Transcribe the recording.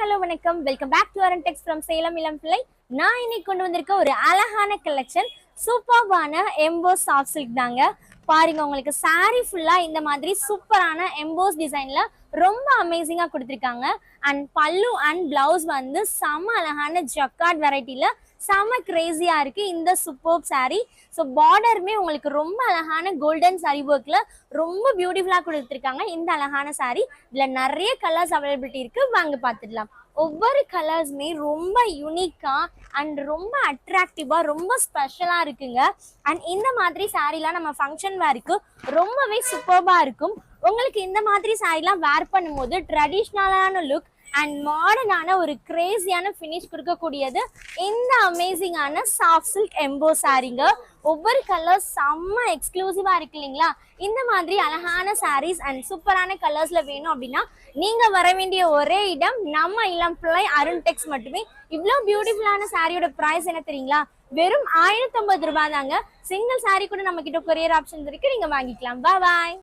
Hello வணக்கம். Welcome back to Arantex from Salem Ilampillai. நான் இன்னைக்கு கொண்டு வந்திருக்க ஒரு அழகான கலெக்ஷன் சூப்பர்வான எம்போஸ் சாஃப்ட் சில்க் தாங்க. பாருங்க, உங்களுக்கு saree ஃபுல்லா இந்த மாதிரி சூப்பரான எம்போஸ் டிசைன்ல ரொம்ப அமேசிங்கா கொடுத்துருக்காங்க. அண்ட் பல்லு அண்ட் பிளவுஸ் வந்து செம அழகான ஜக்கார்ட் வெரைட்டில செம கிரேசியா இருக்கு இந்த சூப்பர் saree. ஸோ பார்டருமே உங்களுக்கு ரொம்ப அழகான கோல்டன் saree ஒர்க்ல ரொம்ப பியூட்டிஃபுல்லா கொடுத்துருக்காங்க இந்த அழகான saree. இதுல நிறைய கலர்ஸ் அவைலபிலிட்டி இருக்கு, வாங்க பார்த்துடலாம். ஒவ்வொரு கலர்ஸுமே ரொம்ப யூனிக்கா அண்ட் ரொம்ப அட்ராக்டிவா ரொம்ப ஸ்பெஷலா இருக்குங்க. அண்ட் இந்த மாதிரி சாரீலாம் நம்ம ஃபங்க்ஷன் வேருக்கு ரொம்பவே சூப்பர்பா இருக்கும். உங்களுக்கு இந்த மாதிரி சாரீலாம் வேர் பண்ணும்போது ட்ரெடிஷ்னலான லுக் அண்ட் மாடர்னான ஒரு கிரேசியான ஃபினிஷ் கொடுக்கக்கூடியது இந்த அமேசிங்கான சாஃப்ட் சில்க் எம்போ சாரீங்க. ஒவ்வொரு கலர்ஸ் செம்ம எக்ஸ்க்ளூசிவா இருக்கு இல்லைங்களா? இந்த மாதிரி அழகான சாரீஸ் அண்ட் சூப்பரான கலர்ஸ்ல வேணும் அப்படின்னா நீங்க வர வேண்டிய ஒரே இடம் நம்ம இளம் பிள்ளை அரண்டெக்ஸ் மட்டுமே. இவ்வளோ பியூட்டிஃபுல்லான சாரியோட பிரைஸ் என்ன தெரியுங்களா? வெறும் 1050 ரூபாய் தாங்க. சிங்கிள் சாரீ கூட நம்ம கிட்ட கொரியர் ஆப்ஷன் இருக்கு, நீங்க வாங்கிக்கலாம். பாய்.